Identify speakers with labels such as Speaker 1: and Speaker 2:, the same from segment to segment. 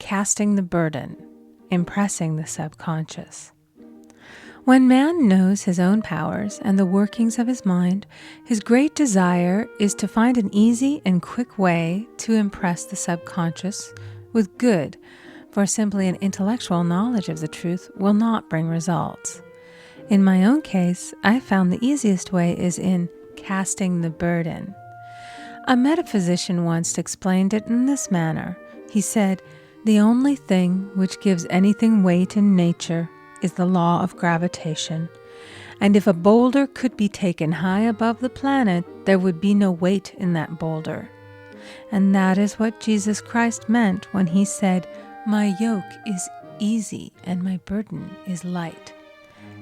Speaker 1: casting the burden, impressing the subconscious. When man knows his own powers and the workings of his mind, his great desire is to find an easy and quick way to impress the subconscious with good, for simply an intellectual knowledge of the truth will not bring results. In my own case, I found the easiest way is in casting the burden. A metaphysician once explained it in this manner. He said, "The only thing which gives anything weight in nature is the law of gravitation, and if a boulder could be taken high above the planet, there would be no weight in that boulder." And that is what Jesus Christ meant when he said, "My yoke is easy and my burden is light."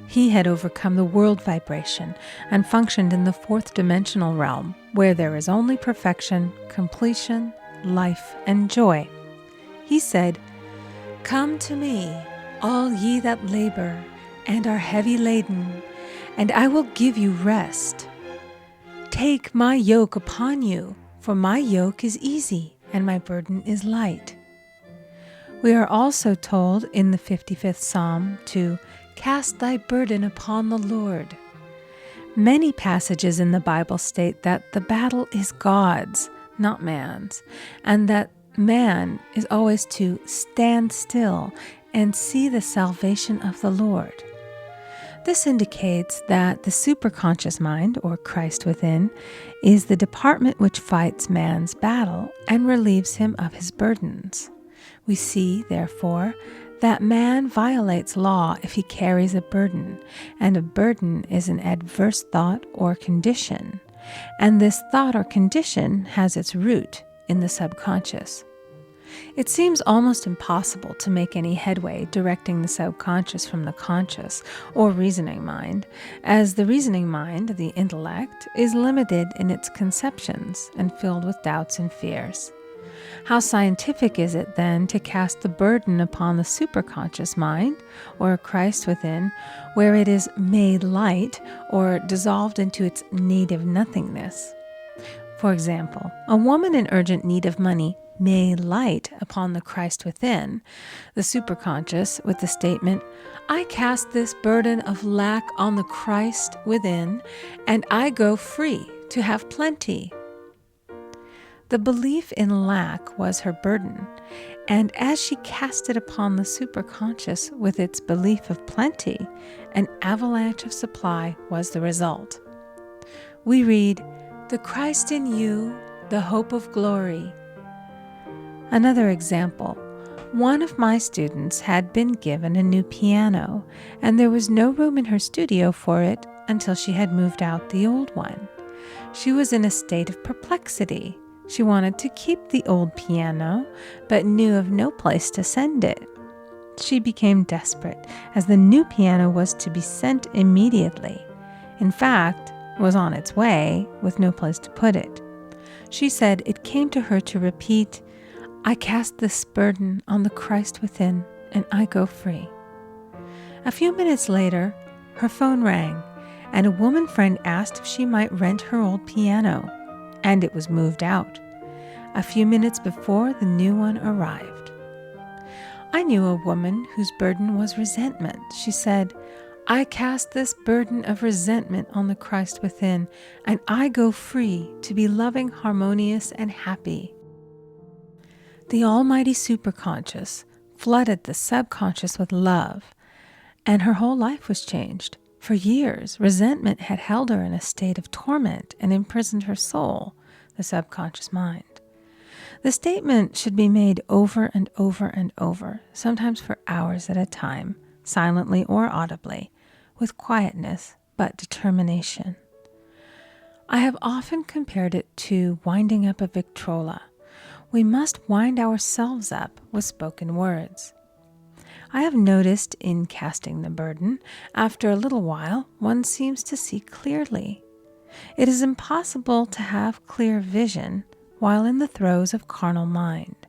Speaker 1: He had overcome the world vibration and functioned in the fourth dimensional realm, where there is only perfection, completion, life, and joy. He said, "Come to me, all ye that labor and are heavy laden, and I will give you rest. Take my yoke upon you, for my yoke is easy and my burden is light." We are also told in the 55th Psalm to cast thy burden upon the Lord. Many passages in the Bible state that the battle is God's, not man's, and that man is always to stand still and see the salvation of the Lord. This indicates that the superconscious mind, or Christ within, is the department which fights man's battle and relieves him of his burdens. We see, therefore, that man violates law if he carries a burden, and a burden is an adverse thought or condition, and this thought or condition has its root in the subconscious. It seems almost impossible to make any headway directing the subconscious from the conscious or reasoning mind, as the reasoning mind, the intellect, is limited in its conceptions and filled with doubts and fears. How scientific is it then to cast the burden upon the superconscious mind, or Christ within, where it is made light or dissolved into its native nothingness? For example, a woman in urgent need of money may light upon the Christ within, the superconscious, with the statement, "I cast this burden of lack on the Christ within, and I go free to have plenty." The belief in lack was her burden, and as she cast it upon the superconscious with its belief of plenty, an avalanche of supply was the result. We read, "The Christ in you, the hope of glory." Another example, one of my students had been given a new piano, and there was no room in her studio for it until she had moved out the old one. She was in a state of perplexity. She wanted to keep the old piano, but knew of no place to send it. She became desperate, as the new piano was to be sent immediately. In fact, was on its way, with no place to put it. She said it came to her to repeat, "I cast this burden on the Christ within, and I go free." A few minutes later, her phone rang, and a woman friend asked if she might rent her old piano, and it was moved out. A few minutes before the new one arrived. I knew a woman whose burden was resentment. She said, "I cast this burden of resentment on the Christ within, and I go free to be loving, harmonious, and happy." The almighty superconscious flooded the subconscious with love, and her whole life was changed. For years, resentment had held her in a state of torment and imprisoned her soul, the subconscious mind. The statement should be made over and over and over, sometimes for hours at a time, silently or audibly, with quietness but determination. I have often compared it to winding up a Victrola. We must wind ourselves up with spoken words. I have noticed in casting the burden, after a little while, one seems to see clearly. It is impossible to have clear vision while in the throes of carnal mind.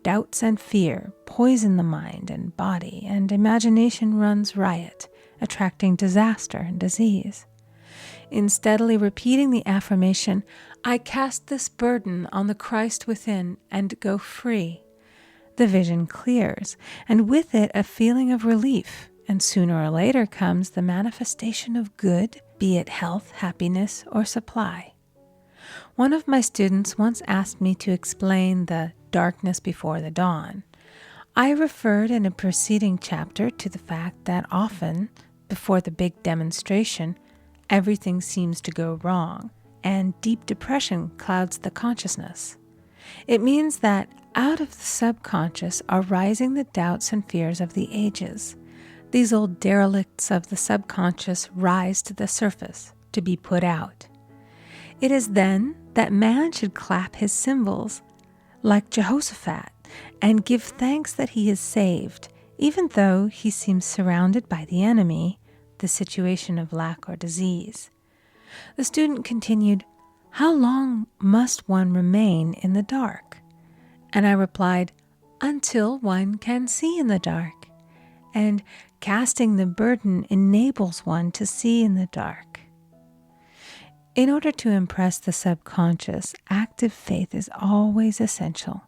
Speaker 1: Doubts and fear poison the mind and body, and imagination runs riot, attracting disaster and disease. In steadily repeating the affirmation, "I cast this burden on the Christ within and go free," the vision clears, and with it a feeling of relief, and sooner or later comes the manifestation of good, be it health, happiness, or supply. One of my students once asked me to explain the darkness before the dawn. I referred in a preceding chapter to the fact that often, before the big demonstration, everything seems to go wrong, and deep depression clouds the consciousness. It means that out of the subconscious are rising the doubts and fears of the ages. These old derelicts of the subconscious rise to the surface to be put out. It is then that man should clap his cymbals, like Jehoshaphat, and give thanks that he is saved, even though he seems surrounded by the enemy, the situation of lack or disease. The student continued, "How long must one remain in the dark?" And I replied, "Until one can see in the dark. And casting the burden enables one to see in the dark." In order to impress the subconscious, active faith is always essential.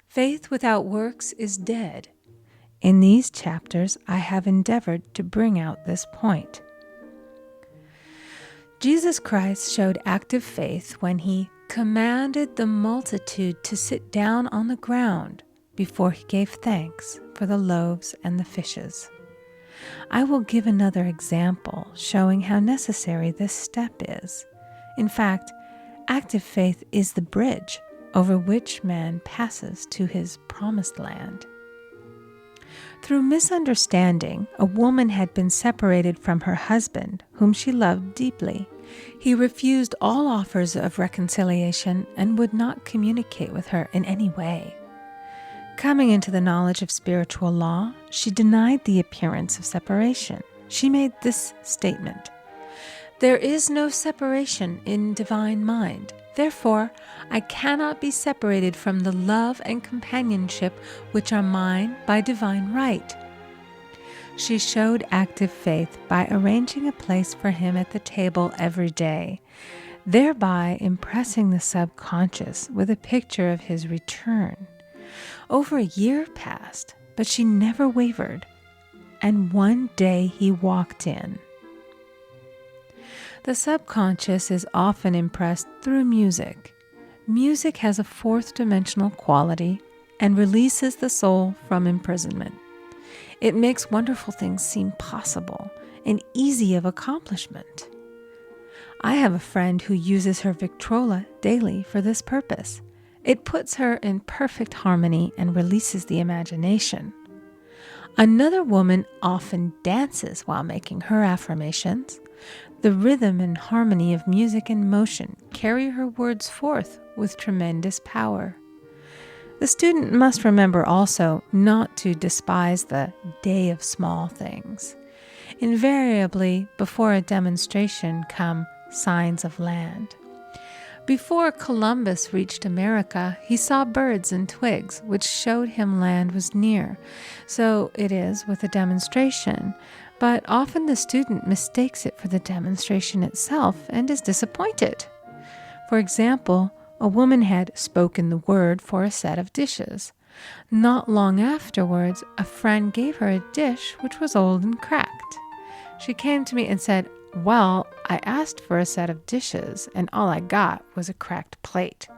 Speaker 1: Faith without works is dead. In these chapters, I have endeavored to bring out this point. Jesus Christ showed active faith when he commanded the multitude to sit down on the ground before he gave thanks for the loaves and the fishes. I will give another example showing how necessary this step is. In fact, active faith is the bridge over which man passes to his promised land. Through misunderstanding, a woman had been separated from her husband, whom she loved deeply. He refused all offers of reconciliation and would not communicate with her in any way. Coming into the knowledge of spiritual law, she denied the appearance of separation. She made this statement: "There is no separation in divine mind. Therefore, I cannot be separated from the love and companionship which are mine by divine right." She showed active faith by arranging a place for him at the table every day, thereby impressing the subconscious with a picture of his return. Over a year passed, but she never wavered, and one day he walked in. The subconscious is often impressed through music. Music has a fourth dimensional quality and releases the soul from imprisonment. It makes wonderful things seem possible and easy of accomplishment. I have a friend who uses her Victrola daily for this purpose. It puts her in perfect harmony and releases the imagination. Another woman often dances while making her affirmations. The rhythm and harmony of music and motion carry her words forth with tremendous power. The student must remember also not to despise the day of small things. Invariably, before a demonstration come signs of land. Before Columbus reached America, he saw birds and twigs, which showed him land was near. So it is with a demonstration, but often the student mistakes it for the demonstration itself and is disappointed. For example, a woman had spoken the word for a set of dishes. Not long afterwards, a friend gave her a dish which was old and cracked. She came to me and said, "Well, I asked for a set of dishes, and all I got was a cracked plate."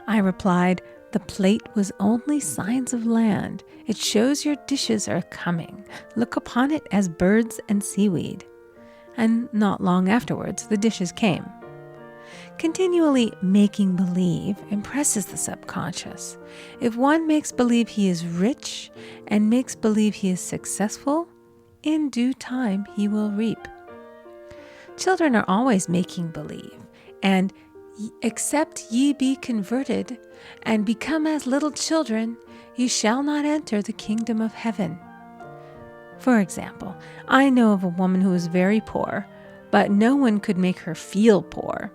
Speaker 1: I replied, "The plate was only signs of land. It shows your dishes are coming. Look upon it as birds and seaweed." And not long afterwards, the dishes came. Continually making believe impresses the subconscious. If one makes believe he is rich and makes believe he is successful, in due time he will reap. Children are always making believe, and "Except ye be converted and become as little children, ye shall not enter the kingdom of heaven." For example, I know of a woman who was very poor, but no one could make her feel poor.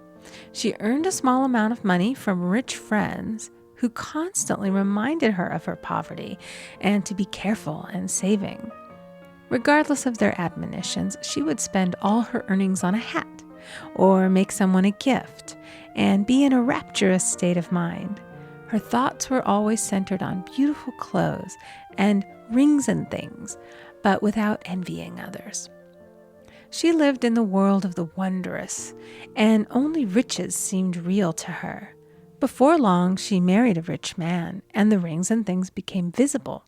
Speaker 1: She earned a small amount of money from rich friends who constantly reminded her of her poverty and to be careful and saving. Regardless of their admonitions, she would spend all her earnings on a hat or make someone a gift and be in a rapturous state of mind. Her thoughts were always centered on beautiful clothes and rings and things, but without envying others. She lived in the world of the wondrous, and only riches seemed real to her. Before long, she married a rich man, and the rings and things became visible.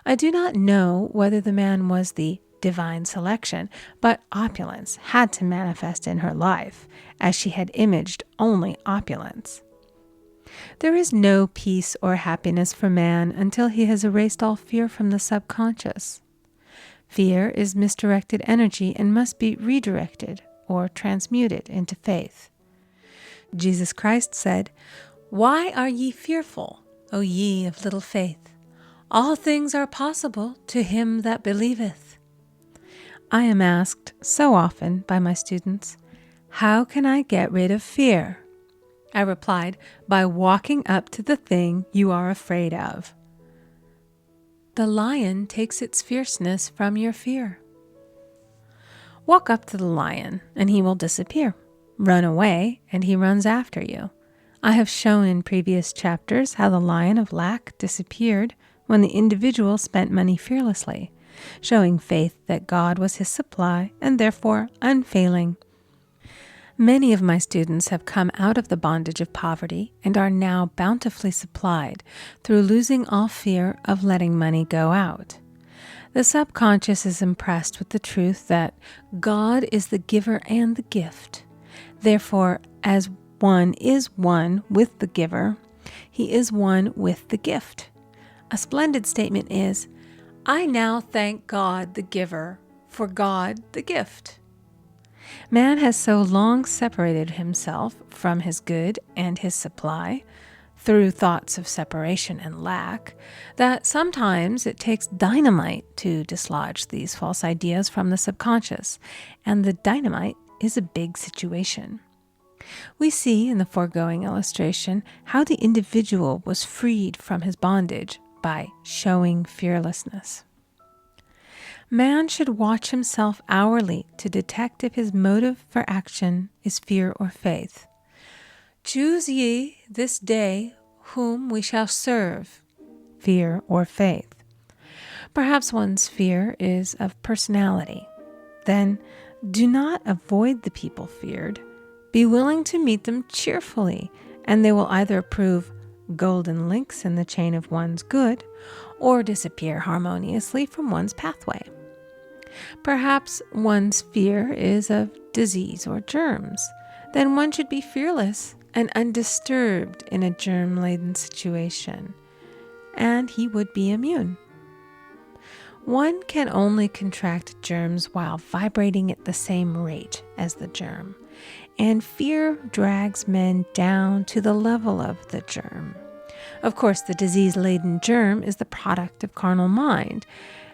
Speaker 1: I do not know whether the man was the divine selection, but opulence had to manifest in her life, as she had imaged only opulence. There is no peace or happiness for man until he has erased all fear from the subconscious. Fear is misdirected energy and must be redirected or transmuted into faith. Jesus Christ said, "Why are ye fearful, O ye of little faith? All things are possible to him that believeth." I am asked so often by my students, how can I get rid of fear? I replied, by walking up to the thing you are afraid of. The lion takes its fierceness from your fear. Walk up to the lion and he will disappear. Run away and he runs after you. I have shown in previous chapters how the lion of lack disappeared when the individual spent money fearlessly, showing faith that God was his supply and therefore unfailing. Many of my students have come out of the bondage of poverty and are now bountifully supplied through losing all fear of letting money go out. The subconscious is impressed with the truth that God is the giver and the gift. Therefore, as one is one with the giver, he is one with the gift. A splendid statement is, "I now thank God the giver for God the gift." Man has so long separated himself from his good and his supply through thoughts of separation and lack that sometimes it takes dynamite to dislodge these false ideas from the subconscious, and the dynamite is a big situation. We see in the foregoing illustration how the individual was freed from his bondage by showing fearlessness. Man should watch himself hourly to detect if his motive for action is fear or faith. Choose ye this day whom we shall serve, fear or faith. Perhaps one's fear is of personality. Then do not avoid the people feared. Be willing to meet them cheerfully, and they will either prove golden links in the chain of one's good or disappear harmoniously from one's pathway. Perhaps one's fear is of disease or germs. Then one should be fearless and undisturbed in a germ-laden situation, and he would be immune. One can only contract germs while vibrating at the same rate as the germ, and fear drags men down to the level of the germ. Of course, the disease-laden germ is the product of carnal mind,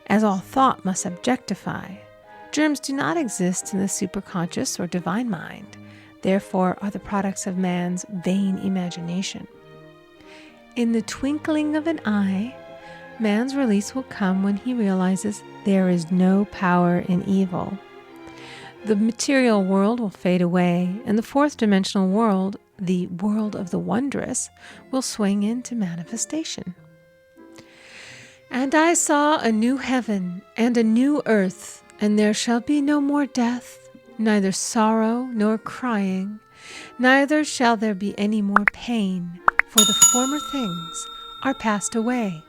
Speaker 1: as all thought must objectify. Germs do not exist in the superconscious or divine mind, therefore are the products of man's vain imagination. In the twinkling of an eye, man's release will come when he realizes there is no power in evil. The material world will fade away, and the fourth dimensional world, the world of the wondrous, will swing into manifestation. And I saw a new heaven and a new earth, and there shall be no more death, neither sorrow nor crying, neither shall there be any more pain, for the former things are passed away.